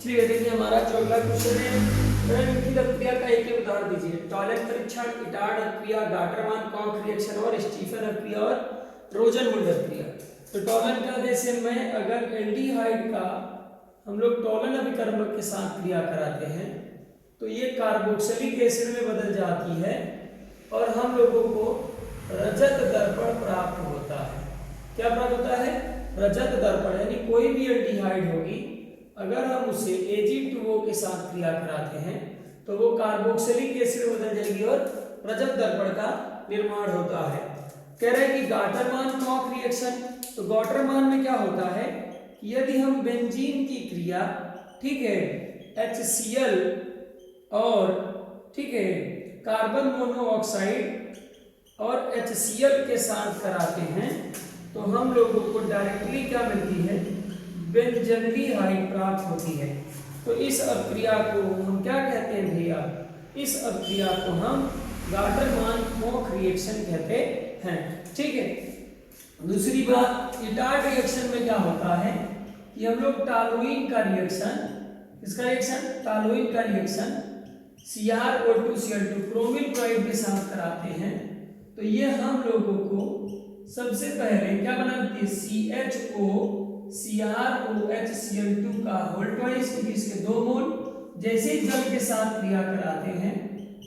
चलिए देखिए हमारा जो अगला क्वेश्चन है, निम्नलिखित अभिक्रिया का एक उदाहरण दीजिए। टॉयलेट परीक्षण, इटार्ड अभिक्रिया, गाटरमान कॉक रिएक्शन और स्टीफन अभिक्रिया और रोजनमुंड अभिक्रिया। तो टॉलन का जैसे में अगर एल्डिहाइड का हम लोग टॉलन अभिकर्मक के साथ क्रिया कराते हैं तो ये कार्बोक्सिलिक एसिड में बदल जाती है और हम लोगों को रजत दर्पण प्राप्त होता है। क्या प्राप्त होता है? रजत दर्पण। यानी कोई भी एल्डिहाइड होगी, अगर हम उसे Ag2O के साथ क्रिया कराते हैं तो वो कार्बोक्सिलिक एसिड में बदल जाएगी और रजत दर्पण का निर्माण होता है। कह रहे हैं कि गाटरमान कॉक रिएक्शन। तो गाटरमान में क्या होता है कि यदि हम बेंजीन की क्रिया, ठीक है, HCl और ठीक है कार्बन मोनोऑक्साइड और HCl के साथ कराते हैं तो हम लोगों को डायरेक्टली क्या मिलती है? बेंजल्डिहाइड प्राप्त होती है। तो इस अभिक्रिया को हम क्या कहते हैं भैया? इस अभिक्रिया को हम गाटरमान कॉक रिएक्शन कहते हैं। ठीक है। दूसरी बात, इटार्ड रिएक्शन में क्या होता है कि हम लोग टॉलुइन का रिएक्शन, इसका रिएक्शन टॉलुइन का रिएक्शन CrO2Cl2 क्रोमिल क्लोराइड के साथ कराते हैं तो ये हम लोगों को सबसे पहले क्या बनाती है? CHOCrOHCl2 का होल ट्वाइस, क्योंकि इसके 2 मोल। जैसे ही जल के साथ क्रिया कराते हैं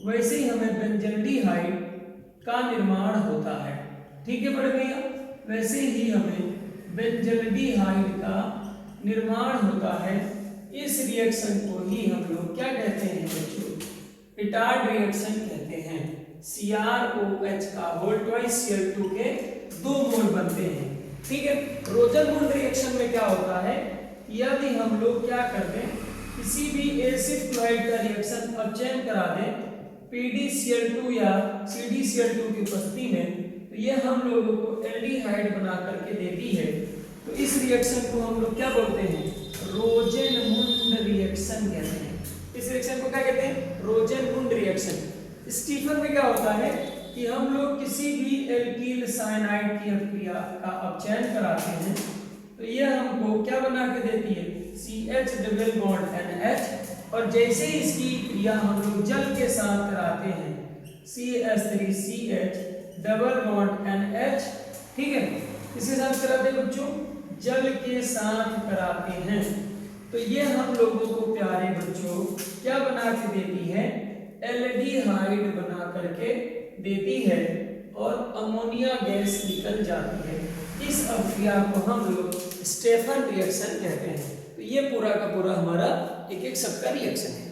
वैसे ही हमें बेंजल्डिहाइड का निर्माण होता है। ठीक है बड़े भैया, वैसे ही हमें बेंजल्डिहाइड का निर्माण होता है। इस रिएक्शन को ही हम लोग क्या कहते हैं बच्चों? इटार्ड रिएक्शन कहते हैं। CrOH का होल ट्वाइस Cl2 के 2 मोल बनते हैं। ठीक है। रोजनमुंड रिएक्शन में क्या होता है? यदि हम लोग क्या कर दें, किसी भी एसिड क्लोराइड का रिएक्शन अपचयन करा दें PdCl2 या CdCl2 की उपस्थिति में, तो ये हम लोगों को एल्डिहाइड बना करके देती है। तो इस रिएक्शन को हम लोग क्या बोलते हैं? रोजनमुंड रिएक्शन कहते हैं। इस रिएक्शन को क्या कहते हैं? रोजनमुंड रिएक्शन। स्टीफन में क्या होता है कि हम लोग किसी भी एल्किल साइनाइड की अभिक्रिया का अपचयन कराते हैं तो ये हमको क्या बना के देती है? CH डबल बॉन्ड NH, और जैसे ही इसकी क्रिया हम लोग जल के साथ कराते हैं CH3CH डबल बॉन्ड NH। ठीक है, किसके साथ कराते हैं बच्चों? जल के साथ कराते हैं तो ये हम लोगों को प्यारे बच्चों क्या बना के देती है? एल्डिहाइड बना करके देती है और अमोनिया गैस निकल जाती है। इस अभिक्रिया को हम लोग स्टेफन रिएक्शन कहते हैं। तो ये पूरा का पूरा हमारा एक सबका रिएक्शन है।